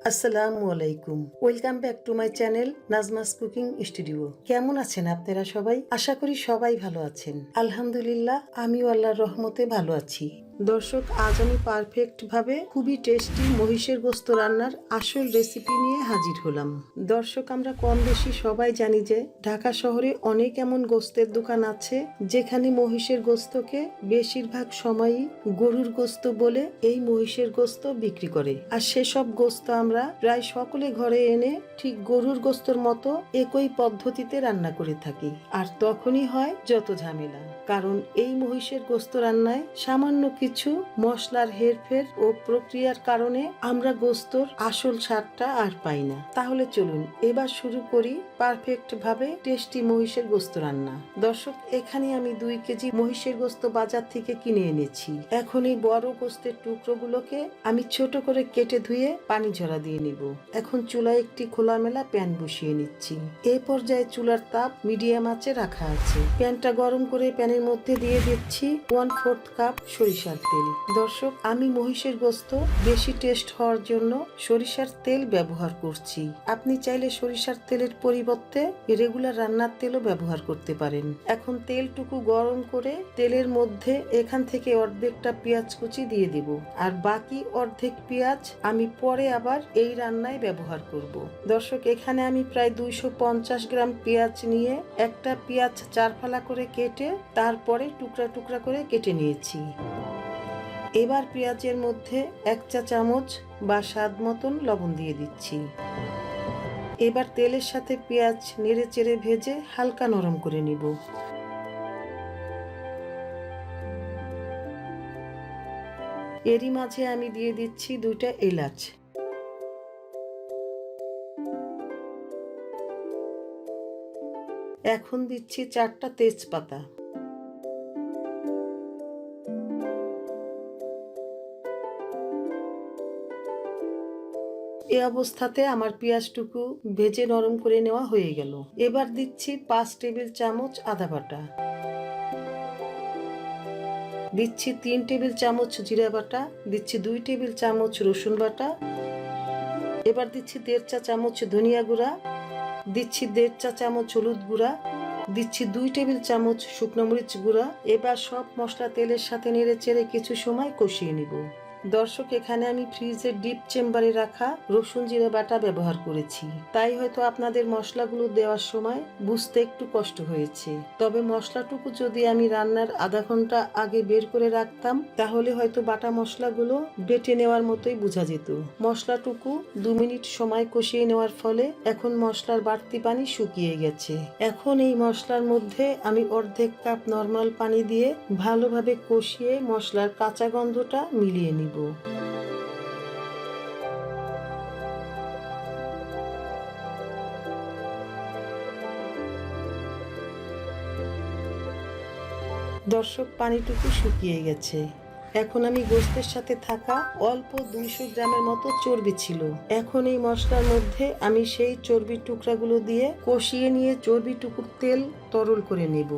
আসসালামু আলাইকুম, welcome back to my channel Najma's cooking studio. কেমন আছেন আপনারা সবাই? আশা করি সবাই ভালো আছেন। আলহামদুলিল্লাহ, আমিও আল্লাহর রহমতে ভালো আছি। দর্শক, আজ আমি পারফেক্ট ভাবে খুবই টেস্টি মহিষের গোস্ত রান্নার আসল রেসিপি নিয়ে হাজির হলাম। দর্শক, আমরা কম বেশি সবাই জানি যে ঢাকা শহরে অনেক এমন গোস্তের দোকান আছে যেখানে মহিষের গোস্তকে বেশিরভাগ সময়ই গরুর গোস্ত বলে এই মহিষের গোস্ত বিক্রি করে। আর সেসব গোস্ত আমরা প্রায় সকলে ঘরে এনে ঠিক গরুর গোস্তর মতো একই পদ্ধতিতে রান্না করে থাকি। আর তখনই হয় যত ঝামেলা, কারণ এই মহিষের গোস্ত রান্নায় সামান্য কিছু মশলার হেরফের ও প্রক্রিয়ার কারণে আমরা গোস্তর আসল স্বাদটা আর পাই না। তাহলে চলুন এবার শুরু করি পারফেক্ট ভাবে টেস্টি মহিষের গোস্ত রান্না। দর্শক, এখানে আমি 2 কেজি মহিষের গোস্ত বাজার থেকে কিনে এনেছি। এখন এই বড় গোস্তের টুকরোগুলোকে আমি ছোট করে কেটে ধুয়ে পানি ঝরা দিয়ে নিব। এখন চুলায় একটি খোলামেলা প্যান বসিয়ে নিচ্ছি। এই পর্যায়ে চুলার তাপ মিডিয়াম আঁচে রাখা আছে। প্যানটা গরম করে প্যানের মধ্যে দিয়ে দিচ্ছি 1/4 কাপ সরিষার তেল। দর্শক, আমি মহিষের গোস্ত বেশি টেস্ট হওয়ার জন্য সরিষার তেল ব্যবহার করছি। আপনি চাইলে সরিষার তেলের পরিবর্তে রেগুলার রান্নার তেলও ব্যবহার করতে পারেন। এখন তেলটুকু গরম করে তেলের মধ্যে এখান থেকে অর্ধেকটা পেঁয়াজ কুচি দিয়ে দিব, আর বাকি অর্ধেক পেঁয়াজ আমি পরে আবার এই রান্নায় ব্যবহার করব। দর্শক, এখানে আমি প্রায় 250 গ্রাম পেঁয়াজ নিয়ে একটা পেঁয়াজ 4 ফালা করে কেটে তারপরে টুকরা টুকরা করে কেটে নিয়েছি। এবার পেঁয়াজের মধ্যে 1 চা চামচ বা স্বাদ মতন লবণ দিয়ে দিচ্ছি। এবার তেলের সাথে পেঁয়াজ নেড়ে চেড়ে ভেজে হালকা নরম করে নিব। এরই মাঝে আমি দিয়ে দিচ্ছি 2টা এলাচ। এখন দিচ্ছি 4টা তেজপাতা। এই অবস্থাতে আমার পেঁয়াজটুকু ভেজে নরম করে নেওয়া হয়ে গেল। এবার দিচ্ছি 5 টেবিল চামচ আদা বাটা, দিচ্ছি 3 টেবিল চামচ জিরা বাটা, দিচ্ছি 2 টেবিল চামচ রসুন বাটা, এবার দিচ্ছি 1.5 চা চামচ ধনিয়া গুঁড়া, দিচ্ছি 1.5 চা চামচ হলুদ গুঁড়া, দিচ্ছি 2 টেবিল চামচ শুকনো মরিচ গুঁড়া। এবার সব মশলা তেলের সাথে নেড়ে চেড়ে কিছু সময় কষিয়ে নিব। দর্শক, এখানে আমি ফ্রিজের ডিপ চেম্বারে রাখা রসুন জিরা বাটা ব্যবহার করেছি, তাই হয়তো আপনাদের মশলাগুলো দেওয়ার সময় বুঝতে একটু কষ্ট হয়েছে। তবে মশলাটুকু যদি আমি রান্নার আধা ঘন্টা আগে বের করে রাখতাম তাহলে হয়তো বাটা মশলাগুলো বেটে নেওয়ার মতোই বোঝা যেত। মশলাটুকু 2 মিনিট সময় কষিয়ে নেওয়ার ফলে এখন মশলার বাড়তি পানি শুকিয়ে গেছে। এখন এই মশলার মধ্যে আমি অর্ধেক কাপ নরমাল পানি দিয়ে ভালোভাবে কষিয়ে মশলার কাঁচা গন্ধটা মিলিয়ে নিব। দর্শক, পানিটুকু শুকিয়ে গেছে। এখন আমি গোস্তের সাথে থাকা অল্প 200 গ্রামের মতো চর্বি ছিল, এখন এই মশলার মধ্যে আমি সেই চর্বির টুকরাগুলো দিয়ে কষিয়ে নিয়ে চর্বিটুকুর তেল তরল করে নেব।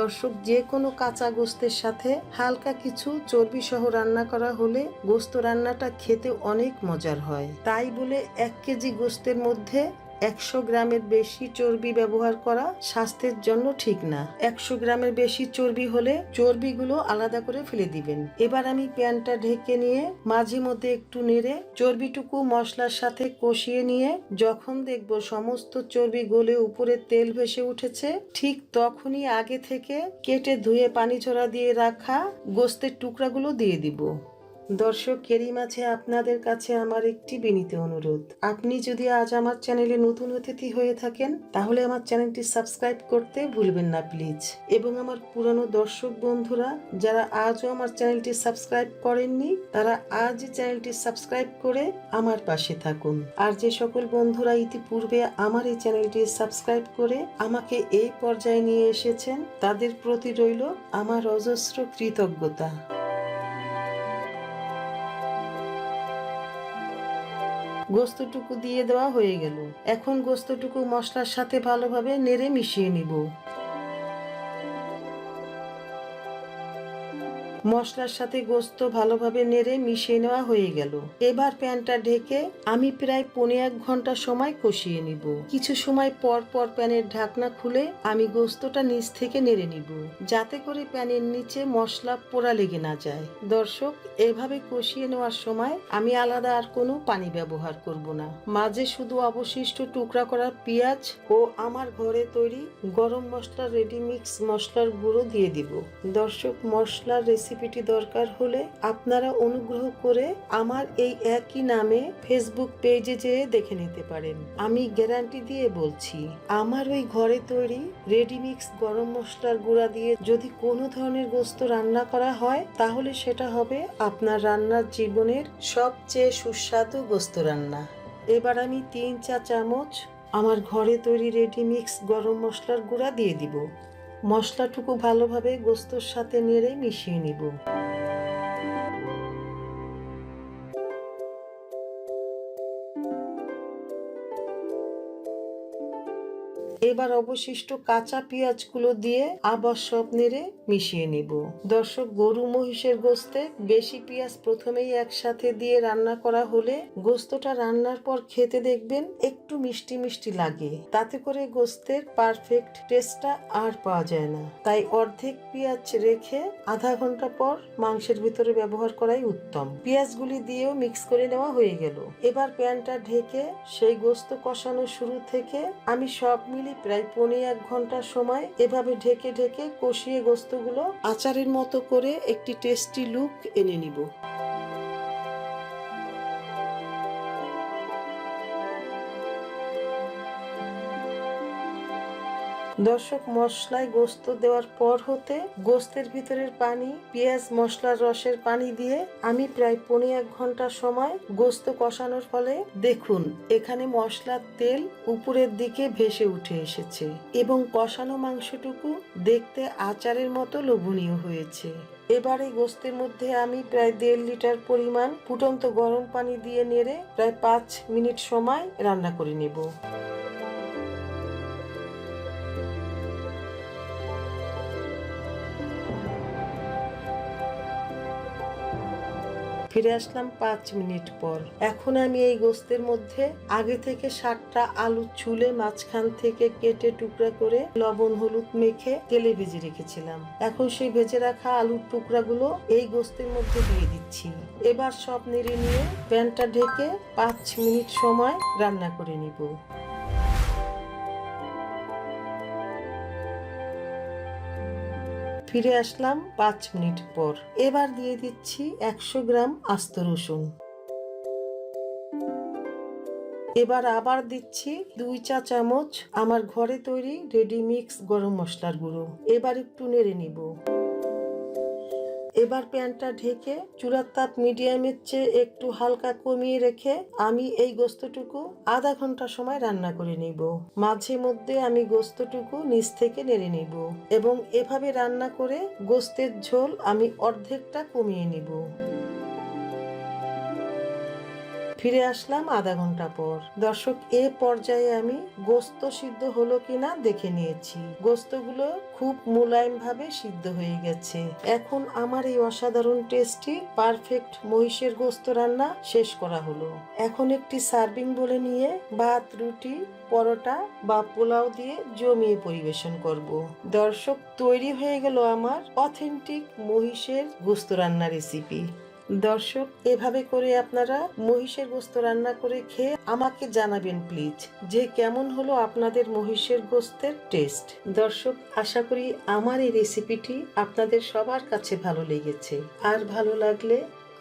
দর্শক, যে কোনো কাঁচা গোস্তের সাথে হালকা কিছু চর্বি সহ রান্না করা হলে গোস্ত রান্নাটা খেতে অনেক মজার হয়। তাই বলে 1 কেজি গোস্তের মধ্যে 100 গ্রামের বেশি চর্বি ব্যবহার করা স্বাস্থ্যের জন্য ঠিক না। 100 গ্রামের বেশি চর্বি হলে চর্বিগুলো আলাদা করে ফেলে দিবেন। এবার আমি প্যানটা ঢেকে নিয়ে মাঝে মধ্যে একটু নেড়ে চর্বিটুকু মশলার সাথে কষিয়ে নিয়ে যখন দেখব সমস্ত চর্বি গলে উপরে তেল ভেসে উঠেছে, ঠিক তখনই আগে থেকে কেটে ধুয়ে পানি ঝরা দিয়ে রাখা গোস্তের টুকরাগুলো দিয়ে দিব। দর্শক, এরই মাঝে আপনাদের কাছে আমার একটি বিনীত অনুরোধ, আপনি যদি আজ আমার চ্যানেলে নতুন অতিথি হয়ে থাকেন তাহলে আমার চ্যানেলটি সাবস্ক্রাইব করতে ভুলবেন না প্লিজ। এবং আমার পুরানো দর্শক বন্ধুরা যারা আজও আমার চ্যানেলটি সাবস্ক্রাইব করেননি তারা আজই চ্যানেলটি সাবস্ক্রাইব করে আমার পাশে থাকুন। আর যে সকল বন্ধুরা ইতিপূর্বে আমার এই চ্যানেলটি সাবস্ক্রাইব করে আমাকে এই পর্যায়ে নিয়ে এসেছেন তাদের প্রতি রইল আমার অজস্র কৃতজ্ঞতা। গোস্তটুকু দিয়ে দেওয়া হয়ে গেল। এখন গোস্তটুকু মশলার সাথে ভালোভাবে নেড়ে মিশিয়ে নিব। মশলার সাথে গোস্ত ভালোভাবে নেড়ে মিশিয়ে নেওয়া হয়ে গেল। এবার প্যানটা ঢেকে আমি প্রায় 1.5 ঘন্টা সময় কষিয়ে নিব। কিছু সময় পর পর প্যানের ঢাকনা খুলে আমি গোস্তটা নিচ থেকে নেড়ে নিব, যাতে করে প্যানের নিচে মশলা পোড়া লেগে না যায়। দর্শক, এভাবে কষিয়ে নেওয়ার সময় আমি আলাদা আর কোনো পানি ব্যবহার করব না। মাঝে শুধু অবশিষ্ট টুকরা করা পেঁয়াজ ও আমার ঘরে তৈরি গরম মশলা রেডি মিক্স মশলার গুঁড়ো দিয়ে দিব। দর্শক, মশলার রেসিপিটি দরকার হলে আপনারা অনুগ্রহ করে আমার এই একই নামে ফেসবুক পেজে যেয়ে দেখে নিতে পারেন। আমি গ্যারান্টি দিয়ে বলছি, আমার ওই ঘরে তৈরি রেডি মিক্স গরম মশলার গুঁড়া দিয়ে যদি কোনো ধরনের গোস্ত রান্না করা হয়, তাহলে সেটা হবে আপনার রান্নার জীবনের সবচেয়ে সুস্বাদু গোস্ত রান্না। এবার আমি 3 চা চামচ আমার ঘরে তৈরি রেডি মিক্স গরম মশলার গুঁড়া দিয়ে দিব। মশলাটুকু ভালোভাবে গোস্তর সাথে নেড়ে মিশিয়ে নিব। এবার অবশিষ্ট কাঁচা পেঁয়াজগুলো দিয়ে আবার সব নেড়ে মিশিয়ে নিব। দর্শক, গরু মহিষের গোস্তে বেশি পেঁয়াজ প্রথমেই একসাথে দিয়ে রান্না করা হলে গোস্তটা রান্নার পর খেতে দেখবেন একটু মিষ্টি মিষ্টি লাগে, তাতে করে গোস্তের পারফেক্ট টেস্টটা আর পাওয়া যায় না। তাই অর্ধেক পেঁয়াজ রেখে আধা ঘন্টা পর মাংসের ভিতরে ব্যবহার করাই উত্তম। পেঁয়াজগুলি দিয়েও মিক্স করে নেওয়া হয়ে গেল। এবার প্যানটা ঢেকে সেই গোস্ত কষানো শুরু থেকে আমি সব মিলিয়ে প্রায় 1.5 ঘন্টা সময় এভাবে ঢেকে ঢেকে কষিয়ে গোস্তগুলো আচারের মতো করে একটি টেস্টি লুক এনে নিব। দর্শক, মশলায় গোস্ত দেওয়ার পর হতে গোস্তের ভিতরের পানি, পেঁয়াজ মশলার রসের পানি দিয়ে আমি প্রায় 1.5 ঘন্টা সময় গোস্ত কষানোর ফলে দেখুন এখানে মশলার তেল উপরের দিকে ভেসে উঠে এসেছে এবং কষানো মাংসটুকু দেখতে আচারের মতো লোভনীয় হয়েছে। এবার এই গোস্তের মধ্যে আমি প্রায় 1.5 লিটার পরিমাণ ফুটন্ত গরম পানি দিয়ে নেড়ে প্রায় 5 মিনিট সময় রান্না করে নেব। ফিরে আসলাম 5 মিনিট পর। এখন আমি এই গোস্তের মধ্যে আগে থেকে 7টা আলু ছুলে মাঝখান থেকে কেটে টুকরা করে লবণ হলুদ মেখে তেলে ভেজে রেখেছিলাম। এখন সেই ভেজে রাখা আলুর টুকরাগুলো এই গোস্তের মধ্যে দিয়ে দিচ্ছি। এবার সব নেড়ে নিয়ে প্যানটা ঢেকে 5 মিনিট সময় রান্না করে নিব। ফিরে আসলাম 5 মিনিট পর। এবার দিয়ে দিচ্ছি 100 গ্রাম আস্ত রসুন। এবার আবার দিচ্ছি 2 চা চামচ আমার ঘরে তৈরি রেডি মিক্স গরম মশলার গুঁড়ো। এবার একটু নেড়ে নিব। এবার প্যানটা ঢেকে চুলার তাপ মিডিয়ামের চেয়ে একটু হালকা কমিয়ে রেখে আমি এই গোস্তটুকু আধা ঘন্টা সময় রান্না করে নিব। মাঝে মধ্যে আমি গোস্তটুকু নিচ থেকে নেড়ে নিব এবং এভাবে রান্না করে গোস্তের ঝোল আমি অর্ধেকটা কমিয়ে নিব। ফিরে আসলাম আধা ঘন্টা পর। দর্শক, এ পর্যায়ে আমি গোস্ত সিদ্ধ হলো কিনা দেখে নিয়েছি। গোস্তগুলো খুব মোলায়েম ভাবে সিদ্ধ হয়ে গেছে। এখন আমার এই অসাধারণ টেস্টি পারফেক্ট মহিষের গোস্ত রান্না শেষ করা হলো। এখন একটি সার্ভিং বলে নিয়ে ভাত, রুটি, পরোটা বা পোলাও দিয়ে জমিয়ে পরিবেশন করব। দর্শক, তৈরি হয়ে গেল আমার অথেন্টিক মহিষের গোস্ত রান্না রেসিপি। দর্শক, এভাবে করে আপনারা মহিষের গোস্ত রান্না করে খেয়ে আমাকে জানাবেন প্লিজ যে কেমন হলো আপনাদের মহিষের গোস্তের টেস্ট। দর্শক, আশা করি আমার এই রেসিপিটি আপনাদের সবার কাছে ভালো লেগেছে। আর ভালো লাগলে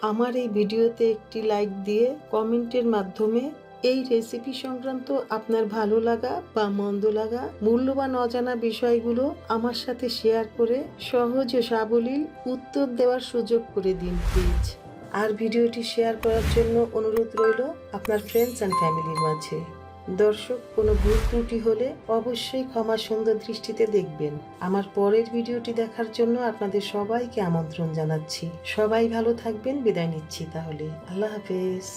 আমার এই ভিডিওতে একটি লাইক দিয়ে কমেন্টের মাধ্যমে এই রেসিপি সংক্রান্ত আপনার ভালো লাগা বা মন্দ লাগা মূল্যবান অজানা বিষয়গুলো আমার সাথে শেয়ার করে সহজ ও সাবলীল উত্তর দেওয়ার সুযোগ করে দিন প্লিজ। আর ভিডিওটি শেয়ার করার জন্য অনুরোধ রইল আপনার ফ্রেন্ডস অ্যান্ড ফ্যামিলির মাঝে। দর্শক, কোনো ভুল ত্রুটি হলে অবশ্যই ক্ষমা সুন্দর দৃষ্টিতে দেখবেন। আমার পরের ভিডিওটি দেখার জন্য আপনাদের সবাইকে আমন্ত্রণ জানাচ্ছি। সবাই ভালো থাকবেন। বিদায় নিচ্ছি তাহলে। আল্লাহ হাফেজ।